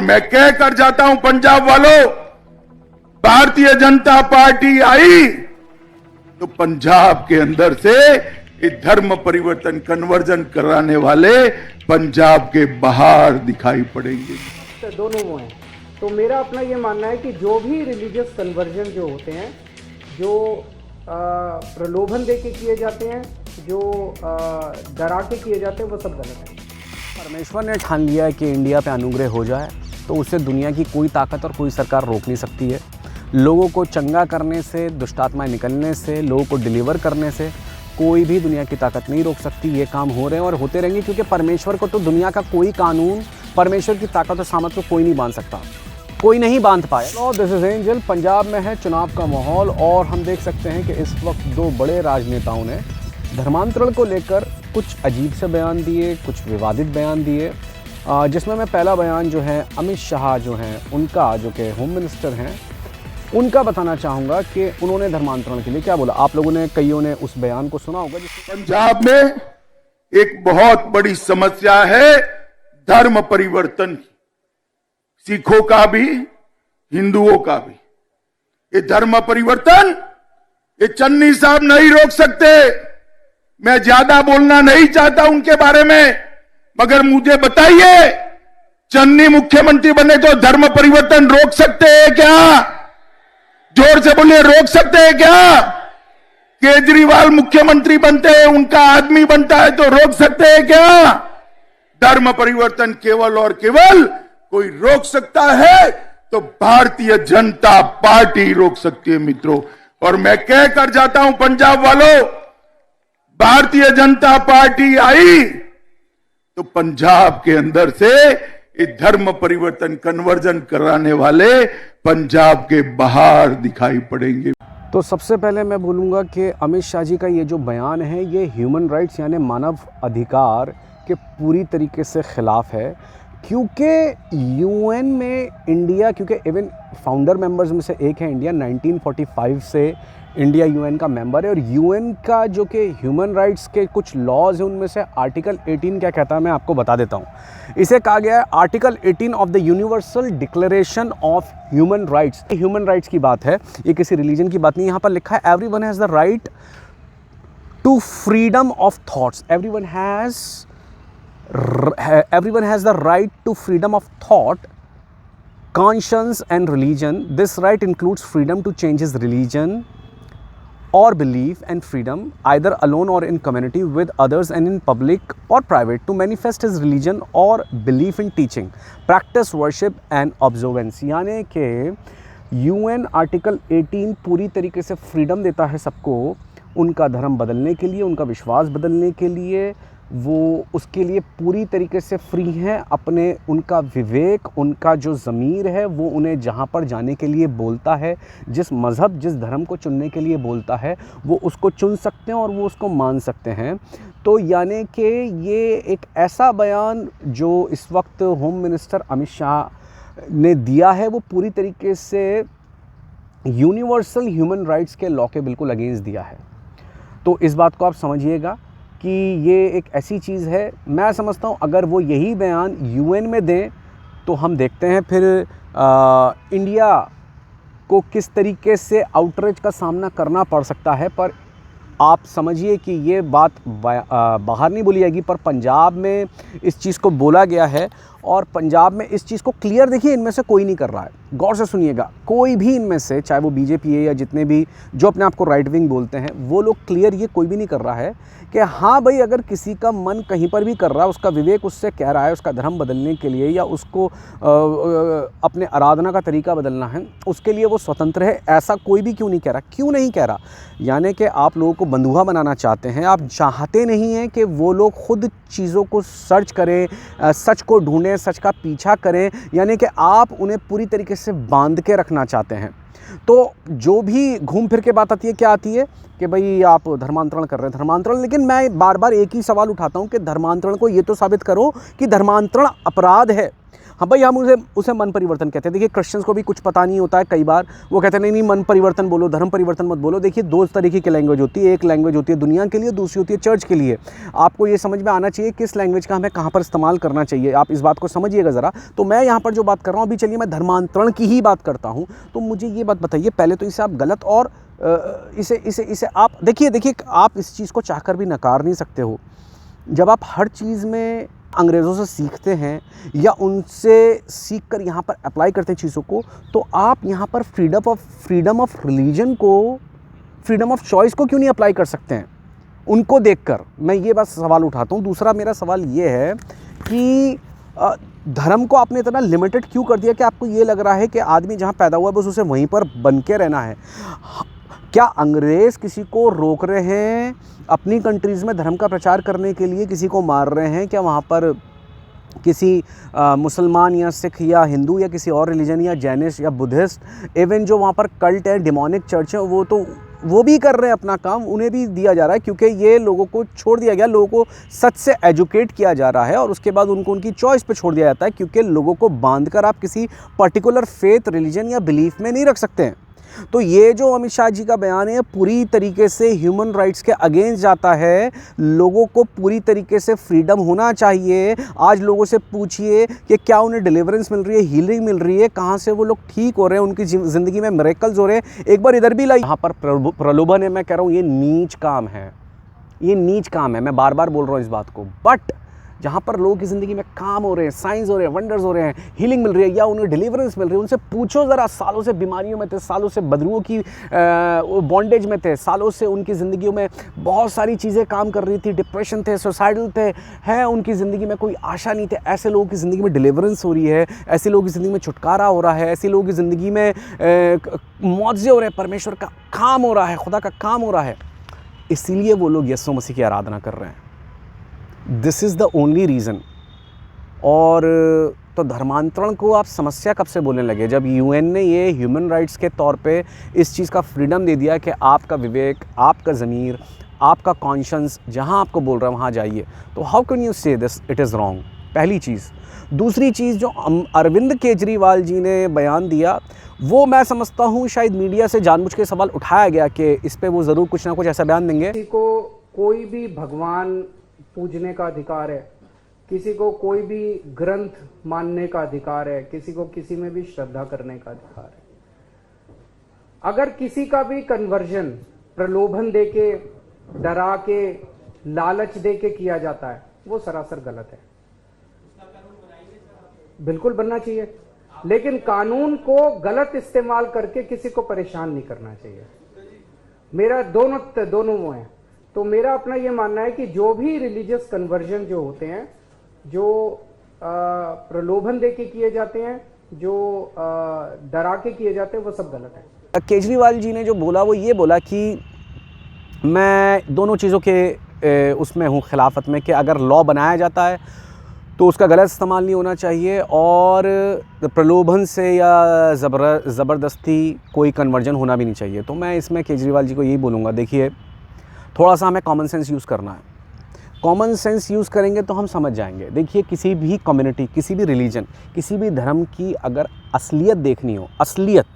मैं कह कर जाता हूं पंजाब वालों, भारतीय जनता पार्टी आई तो पंजाब के अंदर से ये धर्म परिवर्तन कन्वर्जन कराने वाले पंजाब के बाहर दिखाई पड़ेंगे। तो दोनों वो हैं। तो मेरा अपना ये मानना है कि जो भी रिलीजियस कन्वर्जन जो होते हैं, जो प्रलोभन दे के किए जाते हैं, जो डरा के किए जाते हैं, वो सब गलत है। परमेश्वर ने ठान लिया है कि इंडिया पे अनुग्रह हो जाए तो उसे दुनिया की कोई ताकत और कोई सरकार रोक नहीं सकती है। लोगों को चंगा करने से, दुष्टात्माएं निकलने से, लोगों को डिलीवर करने से कोई भी दुनिया की ताकत नहीं रोक सकती। ये काम हो रहे हैं और होते रहेंगे, क्योंकि परमेश्वर को तो दुनिया का कोई कानून, परमेश्वर की ताकत और सामर्थ्य को कोई नहीं बांध सकता, कोई नहीं बांध पाए। और दिस इज एंजल। पंजाब में है चुनाव का माहौल और हम देख सकते हैं कि इस वक्त दो बड़े राजनेताओं ने धर्मांतरण को लेकर कुछ अजीब से बयान दिए, कुछ विवादित बयान दिए, जिसमें मैं पहला बयान जो है अमित शाह जो हैं उनका, जो कि होम मिनिस्टर हैं, उनका बताना चाहूँगा कि उन्होंने धर्मांतरण के लिए क्या बोला। आप लोगों ने, कईयों ने उस बयान को सुना होगा। पंजाब में एक बहुत बड़ी समस्या है धर्म परिवर्तन की, सिखों का भी, हिंदुओं का भी। ये धर्म परिवर्तन ये चन्नी साहब नहीं रोक सकते। मैं ज्यादा बोलना नहीं चाहता उनके बारे में, मगर मुझे बताइए, चन्नी मुख्यमंत्री बने तो धर्म परिवर्तन रोक सकते हैं क्या? जोर से बोलिए, रोक सकते हैं क्या? केजरीवाल मुख्यमंत्री बनते हैं, उनका आदमी बनता है, तो रोक सकते हैं क्या? धर्म परिवर्तन केवल और केवल कोई रोक सकता है तो भारतीय जनता पार्टी रोक सकती है मित्रों। और मैं कह कर जाता हूं पंजाब वालों, भारतीय जनता पार्टी आई तो पंजाब के अंदर से ये धर्म परिवर्तन कन्वर्जन कराने वाले पंजाब के बाहर दिखाई पड़ेंगे। तो सबसे पहले मैं बोलूँगा कि अमित शाह जी का ये जो बयान है, ये ह्यूमन राइट्स यानी मानव अधिकार के पूरी तरीके से ख़िलाफ़ है। क्योंकि यूएन में इंडिया, क्योंकि इवन फाउंडर मेंबर्स में से एक है इंडिया, 1945 से इंडिया यूएन का मेंबर है। और यूएन का जो कि ह्यूमन राइट्स के कुछ लॉज हैं, उनमें से आर्टिकल 18 क्या कहता है मैं आपको बता देता हूँ। इसे कहा गया है article 18 of the universal declaration of human rights. Human rights की बात है, ये किसी रिलीजन की बात नहीं। यहाँ पर लिखा है everyone has the right to freedom of thoughts. Everyone has the right to freedom of thought, conscience and religion. This right includes freedom to change his religion or belief, and freedom either alone or in community with others and in public or private to manifest his religion or belief in teaching, practice worship and observance। यानी कि UN article 18 पूरी तरीके से freedom देता है सबको उनका धर्म बदलने के लिए, उनका विश्वास बदलने के लिए। वो उसके लिए पूरी तरीके से फ्री हैं। अपने, उनका विवेक, उनका जो ज़मीर है वो उन्हें जहाँ पर जाने के लिए बोलता है, जिस मज़हब, जिस धर्म को चुनने के लिए बोलता है, वो उसको चुन सकते हैं और वो उसको मान सकते हैं। तो यानी कि ये एक ऐसा बयान जो इस वक्त होम मिनिस्टर अमित शाह ने दिया है, वो पूरी तरीके से यूनिवर्सल ह्यूमन राइट्स के लॉ के बिल्कुल अगेंस्ट दिया है। तो इस बात को आप समझिएगा कि ये एक ऐसी चीज़ है। मैं समझता हूँ अगर वो यही बयान यूएन में दें तो हम देखते हैं फिर इंडिया को किस तरीके से आउटरीच का सामना करना पड़ सकता है। पर आप समझिए कि ये बात बाहर नहीं बोली जाएगी, पर पंजाब में इस चीज़ को बोला गया है और पंजाब में इस चीज़ को क्लियर, देखिए इनमें से कोई नहीं कर रहा है, गौर से सुनिएगा, कोई भी इनमें से, चाहे वो बीजेपी है या जितने भी जो अपने आप को राइट विंग बोलते हैं, वो लोग क्लियर ये कोई भी नहीं कर रहा है कि हाँ भाई अगर किसी का मन कहीं पर भी कर रहा है, उसका विवेक उससे कह रहा है उसका धर्म बदलने के लिए या उसको अपने आराधना का तरीका बदलना है, उसके लिए वो स्वतंत्र है। ऐसा कोई भी क्यों नहीं कह रहा? क्यों नहीं कह रहा? यानी कि आप लोगों को बंधुआ बनाना चाहते हैं, आप चाहते नहीं हैं कि वो लोग खुद चीज़ों को सर्च करें, सच को ढूंढें, सच का पीछा करें, यानी कि आप उन्हें पूरी तरीके से बांध के रखना चाहते हैं। तो जो भी घूम फिर के बात आती है, क्या आती है कि भाई आप धर्मांतरण कर रहे हैं, धर्मांतरण। लेकिन मैं बार बार एक ही सवाल उठाता हूं कि धर्मांतरण को ये तो साबित करो कि धर्मांतरण अपराध है। हाँ भाई, हम उसे मन परिवर्तन कहते हैं। देखिए क्रिश्चियंस को भी कुछ पता नहीं होता है, कई बार वो कहते हैं नहीं नहीं मन परिवर्तन बोलो, धर्म परिवर्तन मत बोलो। देखिए दो तरीके की लैंग्वेज होती है, एक लैंग्वेज होती है दुनिया के लिए, दूसरी होती है चर्च के लिए। आपको ये समझ में आना चाहिए किस लैंग्वेज का हमें कहाँ पर इस्तेमाल करना चाहिए, आप इस बात को समझिएगा ज़रा। तो मैं यहाँ पर जो बात कर रहा हूँ, अभी चलिए मैं धर्मांतरण की ही बात करता हूँ। तो मुझे ये बात बताइए पहले तो, इसे आप गलत और इसे आप देखिए आप इस चीज़ को चाहकर भी नकार नहीं सकते हो। जब आप हर चीज़ में अंग्रेज़ों से सीखते हैं या उनसे सीख कर यहाँ पर अप्लाई करते हैं चीज़ों को, तो आप यहाँ पर फ्रीडम ऑफ रिलीजन को, फ्रीडम ऑफ चॉइस को क्यों नहीं अप्लाई कर सकते हैं उनको देखकर? मैं ये बात सवाल उठाता हूँ। दूसरा मेरा सवाल ये है कि धर्म को आपने इतना लिमिटेड क्यों कर दिया कि आपको ये लग रहा है कि आदमी जहाँ पैदा हुआ है बस उसे वहीं पर बन के रहना है? क्या अंग्रेज़ किसी को रोक रहे हैं अपनी कंट्रीज़ में धर्म का प्रचार करने के लिए, किसी को मार रहे हैं? क्या वहाँ पर किसी मुसलमान या सिख या हिंदू या किसी और रिलीजन या जैनिस्ट या बुद्धिस्ट, इवन जो वहाँ पर कल्ट है, डिमोनिक चर्च है, वो भी कर रहे हैं अपना काम, उन्हें भी दिया जा रहा है, क्योंकि ये लोगों को छोड़ दिया गया, लोगों को सच से एजुकेट किया जा रहा है और उसके बाद उनको उनकी चॉइस पे छोड़ दिया जाता है, क्योंकि लोगों को बांधकर आप किसी पर्टिकुलर फेथ, रिलीजन या बिलीफ में नहीं रख सकते हैं। तो ये जो अमित शाह जी का बयान है पूरी तरीके से ह्यूमन राइट्स के अगेंस्ट जाता है। लोगों को पूरी तरीके से फ्रीडम होना चाहिए। आज लोगों से पूछिए कि क्या उन्हें डिलीवरेंस मिल रही है, हीलिंग मिल रही है, कहाँ से वो लोग ठीक हो रहे हैं, उनकी ज़िंदगी में मिरेकल्स हो रहे हैं। एक बार इधर भी लाई, यहाँ पर प्रलोभन है। मैं कह रहा हूँ ये नीच काम है, ये नीच काम है। मैं बार बार बोल रहा हूँ इस बात को। बट जहाँ पर लोगों की ज़िंदगी में काम हो रहे हैं, साइंस हो रहे हैं, वंडर्स हो रहे हैं, हीलिंग मिल रही है या उन्हें डिलीवरेंस मिल रही है, उनसे पूछो ज़रा। सालों से बीमारियों में थे, सालों से बदबुओं की बॉन्डेज में थे, सालों से उनकी ज़िंदगियों में बहुत सारी चीज़ें काम कर रही थी, डिप्रेशन थे, सुसाइडल थे, हैं, उनकी ज़िंदगी में कोई आशा नहीं थे। ऐसे लोगों की ज़िंदगी में डिलीवरेंस हो रही है, ऐसे लोगों की ज़िंदगी में छुटकारा हो रहा है, ऐसे लोगों की ज़िंदगी में मौज़े हो रहे हैं, परमेश्वर का काम हो रहा है, खुदा का काम हो रहा है। इसीलिए वो लोग यीशु मसीह की आराधना कर रहे हैं। This is the only reason. और तो धर्मांतरण को आप समस्या कब से बोलने लगे? जब यूएन ने ये ह्यूमन राइट्स के तौर पे इस चीज़ का फ्रीडम दे दिया कि आपका विवेक, आपका ज़मीर, आपका कॉन्शियंस जहाँ आपको बोल रहा है वहाँ जाइए। तो हाउ कैन यू से दिस इट इज़ रॉन्ग? पहली चीज़। दूसरी चीज़, जो अरविंद केजरीवाल जी ने बयान दिया, वो मैं समझता हूँ शायद मीडिया से जानबूझ के सवाल उठाया गया कि इस पर वो ज़रूर कुछ ना कुछ ऐसा बयान देंगे। किसी को कोई भी भगवान पूजने का अधिकार है, किसी को कोई भी ग्रंथ मानने का अधिकार है, किसी को किसी में भी श्रद्धा करने का अधिकार है। अगर किसी का भी कन्वर्जन प्रलोभन देके, डरा के, लालच देके किया जाता है, वो सरासर गलत है। बिल्कुल बनना चाहिए, लेकिन कानून को गलत इस्तेमाल करके किसी को परेशान नहीं करना चाहिए। मेरा दोनों वो हैं। तो मेरा अपना ये मानना है कि जो भी रिलीजियस कन्वर्जन जो होते हैं, जो प्रलोभन देके किए जाते हैं, जो डरा के किए जाते हैं, वो सब गलत है। केजरीवाल जी ने जो बोला वो ये बोला कि मैं दोनों चीज़ों के उसमें हूँ खिलाफत में, कि अगर लॉ बनाया जाता है तो उसका गलत इस्तेमाल नहीं होना चाहिए और प्रलोभन से या ज़बरदस्ती कोई कन्वर्जन होना भी नहीं चाहिए। तो मैं इसमें केजरीवाल जी को यही बोलूँगा, देखिए थोड़ा सा हमें कॉमन सेंस यूज़ करना है। कॉमन सेंस यूज़ करेंगे तो हम समझ जाएंगे। देखिए किसी भी कम्युनिटी, किसी भी रिलीजन, किसी भी धर्म की अगर असलियत देखनी हो, असलियत,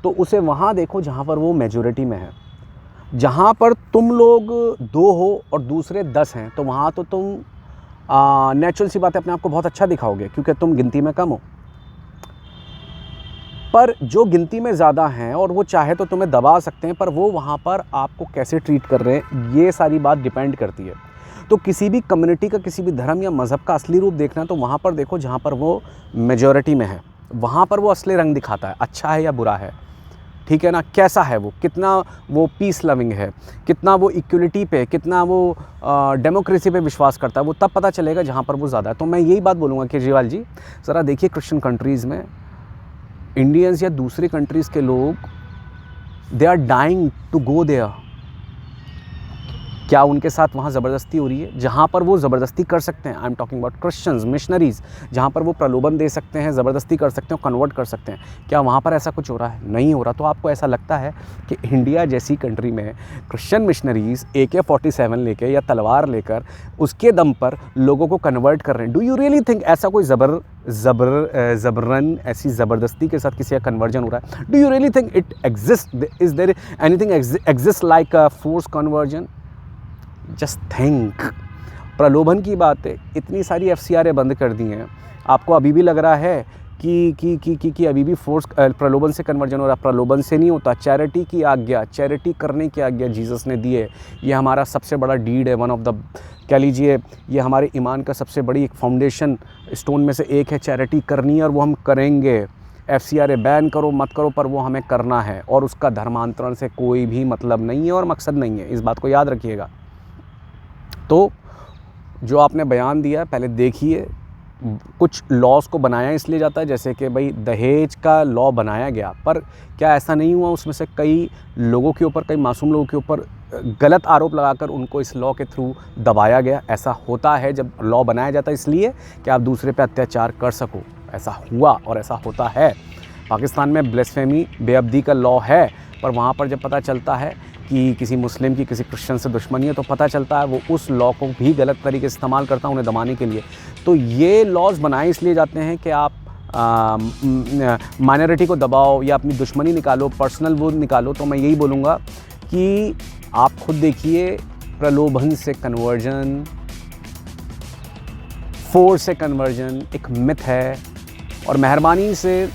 तो उसे वहाँ देखो जहाँ पर वो मेजॉरिटी में है। जहाँ पर तुम लोग 2 हो और दूसरे 10 हैं, तो वहाँ तो तुम नेचुरल सी बात है अपने आप को बहुत अच्छा दिखाओगे, क्योंकि तुम गिनती में कम हो। पर जो गिनती में ज़्यादा हैं और वो चाहे तो तुम्हें दबा सकते हैं, पर वो वहाँ पर आपको कैसे ट्रीट कर रहे हैं, ये सारी बात डिपेंड करती है। तो किसी भी कम्युनिटी का, किसी भी धर्म या मज़हब का असली रूप देखना है तो वहाँ पर देखो जहाँ पर वो मेजॉरिटी में है, वहाँ पर वो असली रंग दिखाता है, अच्छा है या बुरा है, ठीक है ना, कैसा है वो, कितना वो पीस लविंग है, कितना वो इक्वलिटी पे, कितना वो डेमोक्रेसी पे विश्वास करता है, वो तब पता चलेगा जहाँ पर वो ज़्यादा है। तो मैं यही बात बोलूँगा केजरीवाल जी, ज़रा देखिए क्रिश्चियन कंट्रीज़ में इंडियंस या दूसरी कंट्रीज़ के लोग, they are dying to go there. क्या उनके साथ वहाँ ज़बरदस्ती हो रही है? जहाँ पर वो ज़बरदस्ती कर सकते हैं, I am talking about Christians, missionaries, जहाँ पर वो प्रलोभन दे सकते हैं, ज़बरदस्ती कर सकते हैं, कन्वर्ट कर सकते हैं, क्या वहाँ पर ऐसा कुछ हो रहा है? नहीं हो रहा। तो आपको ऐसा लगता है कि इंडिया जैसी कंट्री में क्रिश्चियन मिशनरीज़ AK-47 लेकर या तलवार लेकर उसके दम पर लोगों को कन्वर्ट कर रहे हैं? डू यू रियली थिंक ऐसा कोई ज़बरन ऐसी ज़बरदस्ती के साथ किसी का कन्वर्जन हो रहा है? Do you really think it exist? Is there anything exist like a force conversion? Just think. प्रलोभन की बात है, इतनी सारी FCRA बंद कर दी हैं, आपको अभी भी लग रहा है कि अभी भी फोर्स प्रलोभन से कन्वर्जन हो रहा है? प्रलोभन से नहीं होता। चैरिटी की आज्ञा, चैरिटी करने की आज्ञा जीसस ने दी है। ये हमारा सबसे बड़ा डीड है, वन ऑफ द, कह लीजिए ये हमारे ईमान का सबसे बड़ी एक फाउंडेशन स्टोन में से एक है, चैरिटी करनी है, और वो हम करेंगे। FCRA बैन करो मत करो, पर वो हमें करना है, और उसका धर्मांतरण से कोई भी मतलब नहीं है और मकसद नहीं है, इस बात को याद रखिएगा। तो जो आपने बयान दिया पहले देखिए, कुछ लॉज को बनाया इसलिए जाता है, जैसे कि भाई दहेज का लॉ बनाया गया, पर क्या ऐसा नहीं हुआ उसमें से कई लोगों के ऊपर, कई मासूम लोगों के ऊपर गलत आरोप लगाकर उनको इस लॉ के थ्रू दबाया गया? ऐसा होता है जब लॉ बनाया जाता है, इसलिए कि आप दूसरे पे अत्याचार कर सको। ऐसा हुआ और ऐसा होता है। पाकिस्तान में ब्लेस्फेमी, बेअब्दी का लॉ है, पर वहाँ पर जब पता चलता है कि किसी मुस्लिम की किसी क्रिश्चियन से दुश्मनी है, तो पता चलता है वो उस लॉ को भी गलत तरीके से इस्तेमाल करता है उन्हें दबाने के लिए। तो ये लॉज बनाए इसलिए जाते हैं कि आप माइनॉरिटी को दबाओ या अपनी दुश्मनी निकालो, पर्सनल वो निकालो। तो मैं यही बोलूँगा कि आप खुद देखिए, प्रलोभन से कन्वर्जन, फोर्स से कन्वर्जन एक मिथ है, और मेहरबानी से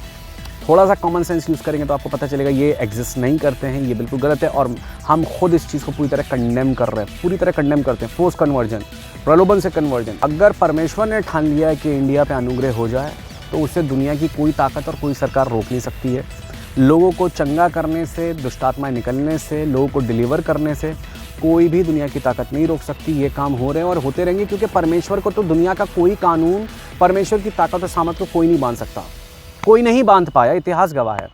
थोड़ा सा कॉमन सेंस यूज़ करेंगे तो आपको पता चलेगा ये एग्जिस्ट नहीं करते हैं, ये बिल्कुल गलत है। और हम खुद इस चीज़ को पूरी तरह कंडेम कर रहे हैं, पूरी तरह कंडेम करते हैं। फोर्स कन्वर्जन, प्रलोभन से कन्वर्जन, अगर परमेश्वर ने ठान लिया है कि इंडिया पे अनुग्रह हो जाए, तो उसे दुनिया की कोई ताकत और कोई सरकार रोक नहीं सकती है। लोगों को चंगा करने से, दुष्टात्माएं निकलने से, लोगों को डिलीवर करने से कोई भी दुनिया की ताकत नहीं रोक सकती। ये काम हो रहे हैं और होते रहेंगे, क्योंकि परमेश्वर को तो दुनिया का कोई कानून, परमेश्वर की ताकत और सामर्थ को कोई नहीं बांध सकता, कोई नहीं बांध पाया, इतिहास गवाह है।